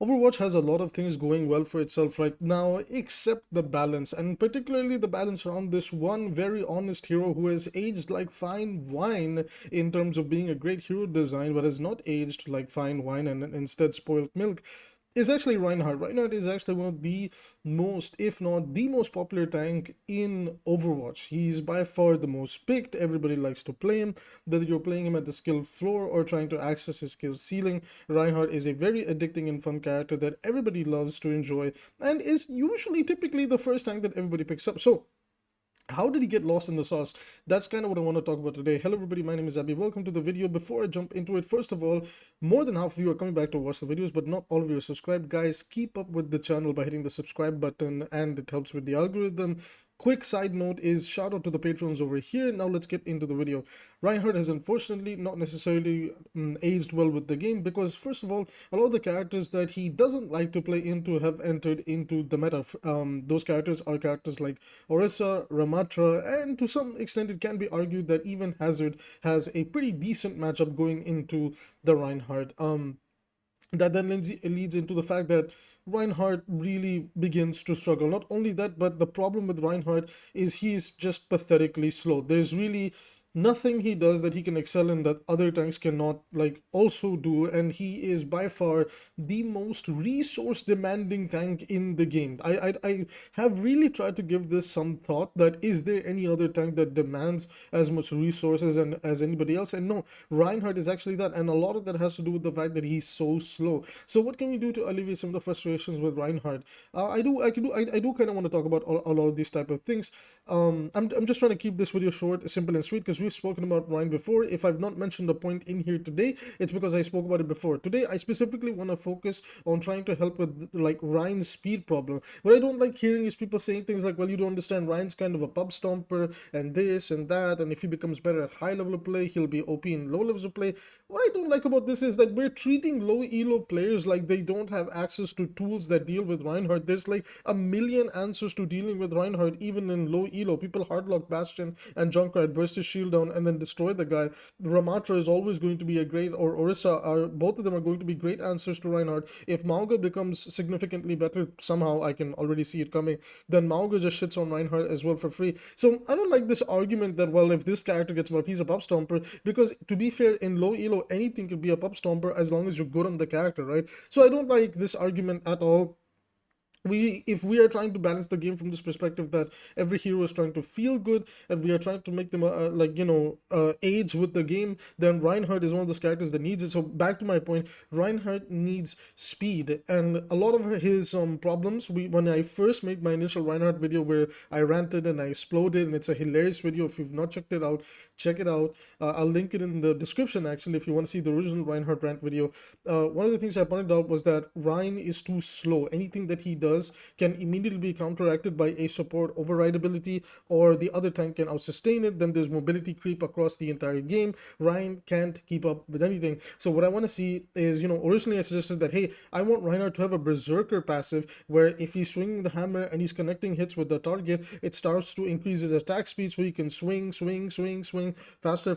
Overwatch has a lot of things going well for itself right now, except the balance, and particularly the balance around this one very honest hero who has aged like fine wine in terms of being a great hero design, but has not aged like fine wine and instead spoiled milk. Is actually Reinhardt. Reinhardt is actually one of the most, if not the most popular tank in Overwatch. He's by far the most picked. Everybody likes to play him. Whether you're playing him at the skill floor or trying to access his skill ceiling, Reinhardt is a very addicting and fun character that everybody loves to enjoy and is usually typically the first tank that everybody picks up. So how did he get lost in the sauce? That's kind of what I want to talk about today. Hello everybody, my name is Abby. Welcome to the video. Before I jump into it, first of all, more than half of you are coming back to watch the videos, but not all of you are subscribed. Guys, keep up with the channel by hitting the subscribe button, and it helps with the algorithm. Quick side note is shout out to the patrons over here. Now let's get into the video. Reinhardt has unfortunately not necessarily aged well with the game because first of all, a lot of the characters that he doesn't like to play into have entered into the meta. Those characters are characters like Orisa, Ramatra, and to some extent it can be argued that even Hazard has a pretty decent matchup going into the Reinhardt. That then leads into the fact that Reinhardt really begins to struggle. Not only that, but the problem with Reinhardt is he's just pathetically slow. There's really nothing he does that he can excel in that other tanks cannot like also do, and he is by far the most resource demanding tank in the game. I have really tried to give this some thought that is there any other tank that demands as much resources and as anybody else, and no, Reinhardt is actually that, and a lot of that has to do with the fact that he's so slow. So what can we do to alleviate some of the frustrations with Reinhardt? I do kind of want to talk about a lot of these type of things. I'm just trying to keep this video short, simple and sweet, because we've spoken about Ryan before. If I've not mentioned a point in here today, it's because I spoke about it before. Today I specifically want to focus on trying to help with like Ryan's speed problem. What I don't like hearing is people saying things like, well, you don't understand, Ryan's kind of a pub stomper and this and that, and if he becomes better at high level of play, he'll be OP in low levels of play. What I don't like about this is that we're treating low elo players like they don't have access to tools that deal with Reinhardt. There's like a million answers to dealing with Reinhardt even in low elo. People hardlock Bastion and Junkrat, burst his shield down and then destroy the guy. Ramatra is always going to be a great, or Orisa, both of them are going to be great answers to Reinhardt. If Mauga becomes significantly better somehow, I can already see it coming, then Mauga just shits on Reinhardt as well for free. So I don't like this argument that, well, if this character gets buff, he's a pub stomper, because to be fair, in low elo, anything could be a pub stomper as long as you're good on the character, right? So I don't like this argument at all. If we are trying to balance the game from this perspective that every hero is trying to feel good and we are trying to make them age with the game, then Reinhardt is one of those characters that needs it. So back to my point, Reinhardt needs speed, and a lot of his problems, when I first made my initial Reinhardt video where I ranted and I exploded, and it's a hilarious video. If you've not checked it out, check it out. I'll link it in the description actually if you want to see the original Reinhardt rant video. One of the things I pointed out was that Ryan is too slow. Anything that he does can immediately be counteracted by a support override ability, or the other tank can outsustain it. Then there's mobility creep across the entire game. Ryan can't keep up with anything. So what I want to see is, originally I suggested that, hey, I want Reinhardt to have a berserker passive where if he's swinging the hammer and he's connecting hits with the target, it starts to increase his attack speed so he can swing faster.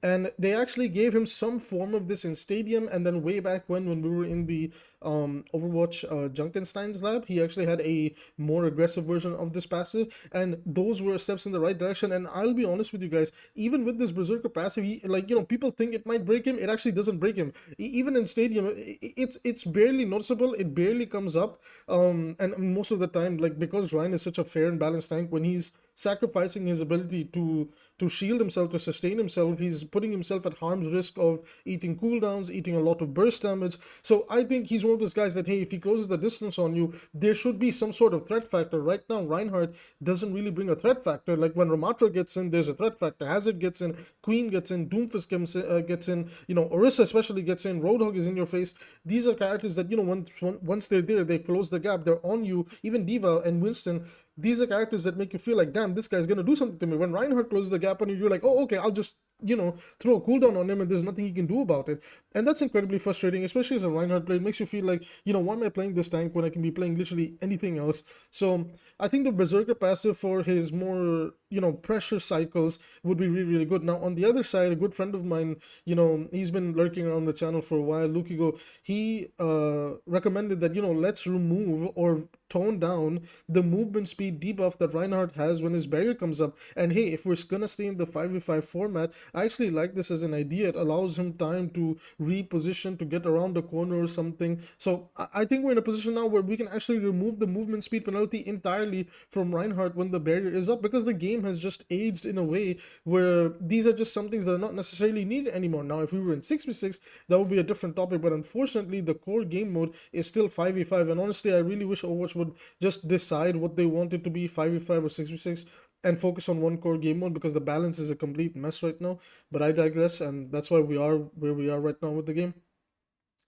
And they actually gave him some form of this in Stadium, and then way back when we were in the Overwatch Junkenstein's lab, he actually had a more aggressive version of this passive, and those were steps in the right direction. And I'll be honest with you guys, even with this berserker passive, people think it might break him. It actually doesn't break him. Even in Stadium, it's barely noticeable. It barely comes up, and most of the time, like, because Ryan is such a fair and balanced tank, when he's sacrificing his ability to shield himself, to sustain himself, he's putting himself at harm's risk of eating cooldowns, eating a lot of burst damage. So I think he's one of those guys that, hey, if he closes the distance on you, there should be some sort of threat factor. Right now, Reinhardt doesn't really bring a threat factor. Like when Ramatra gets in, there's a threat factor. Hazard gets in, Queen gets in, Doomfist gets in, Orisa especially gets in, Roadhog is in your face. These are characters that, once they're there, they close the gap, they're on you. Even D.Va and Winston, these are characters that make you feel like, damn, this guy's gonna do something to me. When Reinhardt closes the gap on you, you're like, oh, okay, I'll just throw a cooldown on him and there's nothing he can do about it. And that's incredibly frustrating, especially as a Reinhardt player. It makes you feel like, why am I playing this tank when I can be playing literally anything else? So I think the Berserker passive for his more, pressure cycles would be really, really good. Now, on the other side, a good friend of mine, he's been lurking around the channel for a while, Lukigo, he recommended that, let's remove or tone down the movement speed debuff that Reinhardt has when his barrier comes up. And hey, if we're gonna stay in the 5v5 format, I actually like this as an idea. It allows him time to reposition, to get around the corner or something. So I think we're in a position now where we can actually remove the movement speed penalty entirely from Reinhardt when the barrier is up, because the game has just aged in a way where these are just some things that are not necessarily needed anymore. Now, if we were in 6v6, that would be a different topic, but unfortunately the core game mode is still 5v5, and honestly I really wish Overwatch would just decide what they want it to be, 5v5 or 6v6, and focus on one core game mode, because the balance is a complete mess right now. But I digress, and that's why we are where we are right now with the game.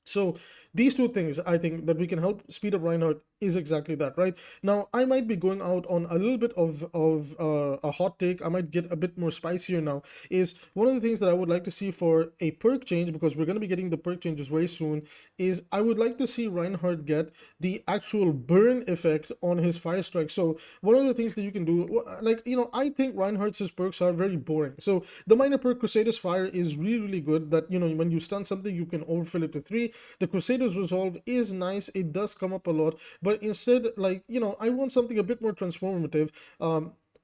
So these two things, I think, that we can help speed up Reinhardt is exactly that. Right now, I might be going out on a little bit of a hot take. I might get a bit more spicier now. Is one of the things that I would like to see for a perk change, because we're going to be getting the perk changes very soon, is I would like to see Reinhardt get the actual burn effect on his fire strike. So one of the things that you can do, like, I think Reinhardt's perks are very boring. So the minor perk Crusader's Fire is really, really good, that when you stun something you can overfill it to 3. The Crusader's Resolve is nice, it does come up a lot, but instead, like, I want something a bit more transformative.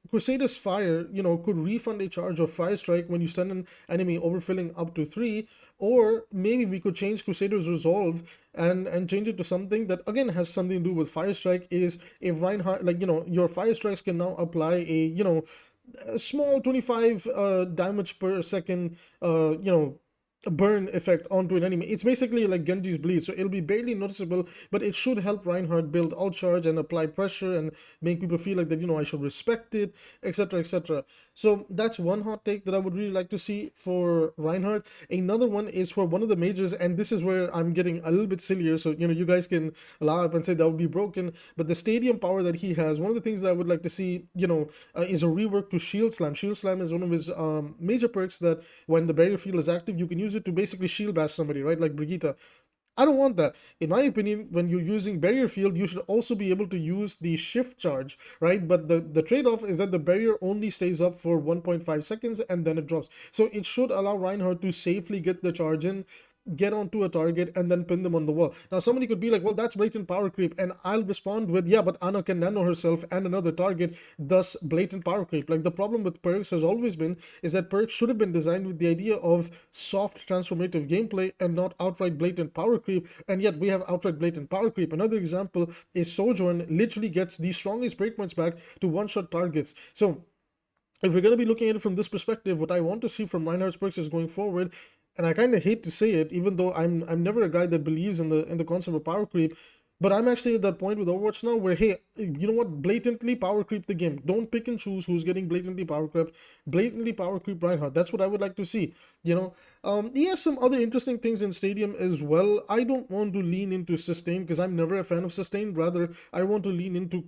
Crusader's Fire, could refund a charge of Fire Strike when you stun an enemy overfilling up to 3, or maybe we could change Crusader's Resolve and change it to something that again has something to do with Fire Strike. Is if Reinhardt, like, your Fire Strikes can now apply a small 25 damage per second, a burn effect onto an enemy. It's basically like Genji's bleed, so it'll be barely noticeable, but it should help Reinhardt build alt charge and apply pressure and make people feel like that, I should respect it, etc, etc. So that's one hot take that I would really like to see for Reinhardt. Another one is for one of the majors, and this is where I'm getting a little bit sillier, so you guys can laugh and say that would be broken, but the stadium power that he has, one of the things that I would like to see, is a rework to Shield Slam. Shield Slam is one of his major perks that when the barrier field is active, you can use it to basically shield bash somebody, right? Like Brigitte. I don't want that. In my opinion, when you're using barrier field, you should also be able to use the shift charge, right? But the trade-off is that the barrier only stays up for 1.5 seconds and then it drops. So it should allow Reinhardt to safely get the charge in, get onto a target, and then pin them on the wall. Now somebody could be like, well, that's blatant power creep, and I'll respond with, yeah, but Ana can nano herself and another target, thus blatant power creep. Like, the problem with perks has always been is that perks should have been designed with the idea of soft transformative gameplay and not outright blatant power creep, and yet we have outright blatant power creep. Another example is Sojourn literally gets the strongest breakpoints back to one-shot targets. So if we're going to be looking at it from this perspective, what I want to see from Reinhardt's perks is going forward, and I kind of hate to say it, even though I'm never a guy that believes in the concept of power creep, but I'm actually at that point with Overwatch now where, hey, you know what, blatantly power creep the game. Don't pick and choose who's getting blatantly power creep. Blatantly power creep Reinhardt. That's what I would like to see. He has some other interesting things in Stadium as well. I don't want to lean into sustain because I'm never a fan of sustain. Rather, I want to lean into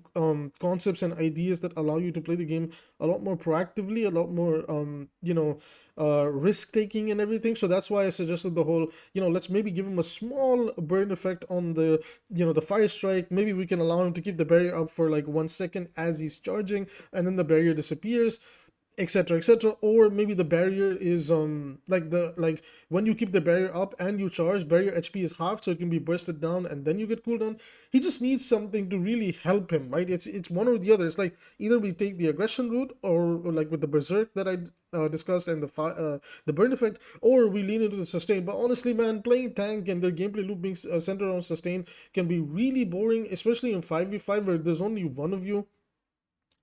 concepts and ideas that allow you to play the game a lot more proactively, a lot more, risk taking and everything. So that's why I suggested the whole, let's maybe give him a small burn effect on the, the fire strike. Maybe we can allow him to keep the barrier up for like 1 second as he's charging, and then the barrier disappears, etc, etc. Or maybe the barrier is like when you keep the barrier up and you charge, barrier HP is halved, so it can be bursted down and then you get cooldown. He just needs something to really help him, right? It's one or the other. It's like either we take the aggression route, or like with the berserk that I discussed and the burn effect, or we lean into the sustain. But honestly, man, playing tank and their gameplay loop being centered on sustain can be really boring, especially in 5v5 where there's only one of you.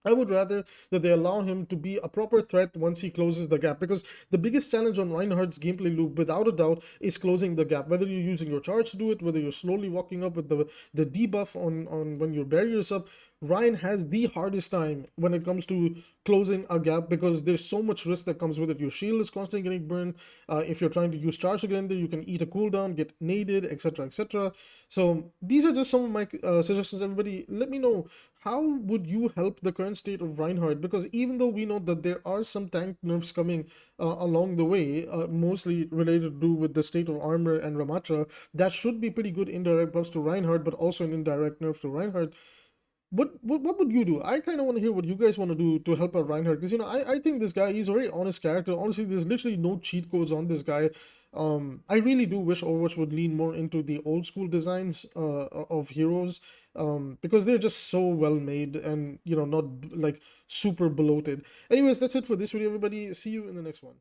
I would rather that they allow him to be a proper threat once he closes the gap, because the biggest challenge on Reinhardt's gameplay loop, without a doubt, is closing the gap. Whether you're using your charge to do it, whether you're slowly walking up with the debuff on when your barrier is up, Ryan has the hardest time when it comes to closing a gap, because there's so much risk that comes with it. Your shield is constantly getting burned. If you're trying to use charge to get in there, you can eat a cooldown, get naded, etc., etc. So these are just some of my suggestions. Everybody, let me know, how would you help the current state of Reinhardt? Because even though we know that there are some tank nerfs coming along the way, mostly related to do with the state of armor and Ramatra, that should be pretty good indirect buffs to Reinhardt, but also an indirect nerf to Reinhardt. What would you do? I kind of want to hear what you guys want to do to help out Reinhardt, because I think this guy, he's a very honest character. Honestly, there's literally no cheat codes on this guy. I really do wish Overwatch would lean more into the old school designs of heroes, because they're just so well made and not like super bloated. Anyways, that's it for this video, everybody. See you in the next one.